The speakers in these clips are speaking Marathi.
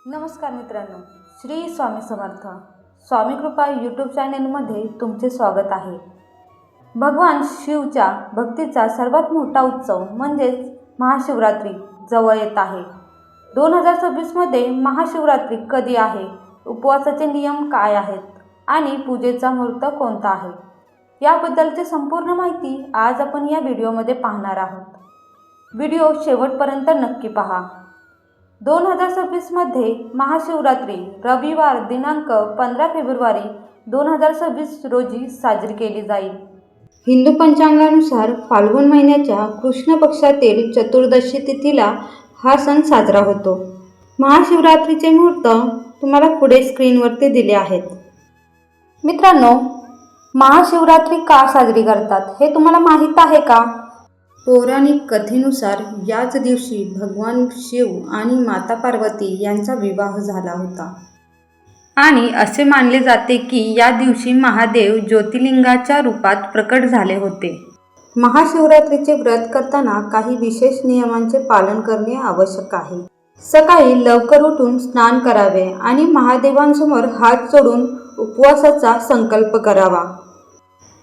नमस्कार मित्रांनो, श्री स्वामी समर्थ स्वामी कृपा यूट्यूब चॅनलमध्ये तुमचे स्वागत आहे। भगवान शिवच्या भक्तीचा सर्वात मोठा उत्सव म्हणजेच महाशिवरात्री जवळ येत आहे। 2026 मध्ये महाशिवरात्री कधी आहे, उपवासाचे नियम काय आहेत आणि पूजेचा मुहूर्त कोणता आहे, याबद्दलची संपूर्ण माहिती आज आपण या व्हिडिओमध्ये पाहणार आहोत। व्हिडिओ शेवटपर्यंत नक्की पहा। 2026 मध्ये महाशिवरात्री रविवार दिनांक 15 फेब्रुवारी 2026 रोजी साजरी केली जाईल। हिंदू पंचांगानुसार फाल्गुन महिन्याच्या कृष्ण पक्षातील चतुर्दशी तिथीला हा सण साजरा होतो। महाशिवरात्रीचे मुहूर्त तुम्हाला पुढे स्क्रीनवरती दिले आहेत। मित्रांनो, महाशिवरात्री का साजरी करतात हे तुम्हाला माहीत आहे का? पौराणिक कथेनुसार याच दिवशी भगवान शिव आणि माता पार्वती यांचा विवाह झाला होता आणि असे मानले जाते की या दिवशी महादेव ज्योतिर्लिंगाच्या रूपात प्रकट झाले होते। महाशिवरात्रीचे व्रत करताना काही विशेष नियमांचे पालन करणे आवश्यक आहे। सकाळी लवकर उठून स्नान करावे आणि महादेवांसमोर हात जोडून उपवासाचा संकल्प करावा।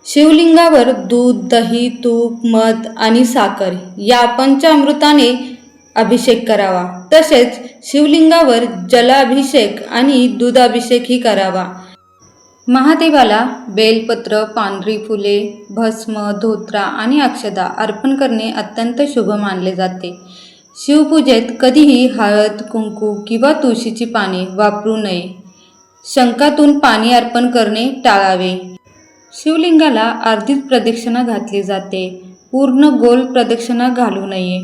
शिवलिंगावर दूध, दही, तूप, मध आणि साखर या पंचामृताने अभिषेक करावा। तसेच शिवलिंगावर जलाभिषेक आणि दुधाभिषेकही करावा। महादेवाला बेलपत्र, पांढरी फुले, भस्म, धोत्रा आणि अक्षदा अर्पण करणे अत्यंत शुभ मानले जाते। शिवपूजेत कधीही हळद, कुंकू किंवा तुळशीची पाने वापरू नये। शंखातून पाणी अर्पण करणे टाळावे। शिवलिंगाला अर्धीच प्रदक्षिणा घातली जाते, पूर्ण गोल प्रदक्षिणा घालू नये।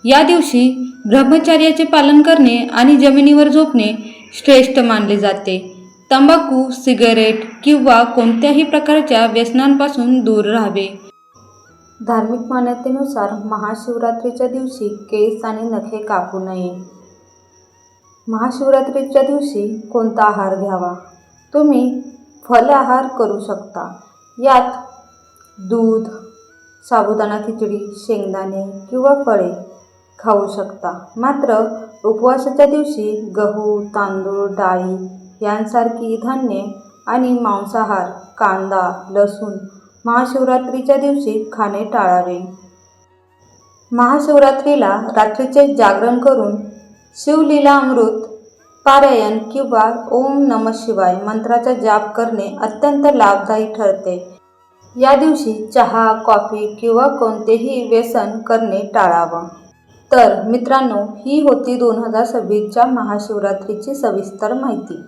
या दिवशी ब्रह्मचर्याचे पालन करणे आणि जमिनीवर झोपणे श्रेष्ठ मानले जाते। तंबाखू, सिगारेट किंवा कोणत्याही प्रकारच्या व्यसनांपासून दूर राहावे। धार्मिक मान्यतेनुसार महाशिवरात्रीच्या दिवशी केस आणि नखे कापू नये। महाशिवरात्रीच्या दिवशी कोणता आहार घ्यावा? तुम्ही फल आहार करू शकता। यात दूध, साबुदाणा खिचडी, शेंगदाणे किंवा फळे खाऊ शकता। मात्र उपवासाच्या दिवशी गहू, तांदूळ, डाळी यांसारखी धान्ये आणि मांसाहार, कांदा, लसूण महाशिवरात्रीच्या दिवशी खाणे टाळावे। महाशिवरात्रीला रात्रीचे जागरण करून शिवलीलामृत पारायण किंवा ओम नमः शिवाय मंत्राचा जाप करणे अत्यंत लाभदायी ठरते। या दिवशी चहा, कॉफी किंवा कोणतेही व्यसन करणे टाळावं। तर मित्रांनो, ही होती 2026च्या महाशिवरात्रीची सविस्तर माहिती।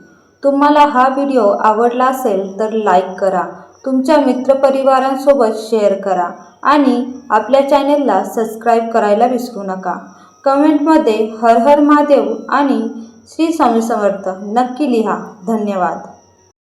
तुम्हाला हा व्हिडिओ आवडला असेल तर लाईक करा, तुमच्या मित्रपरिवारांसोबत शेअर करा आणि आपल्या चॅनेलला सबस्क्राईब करायला विसरू नका। कमेंटमध्ये हर हर महादेव आणि श्री स्वामी समर्थ नक्की लिहा। धन्यवाद।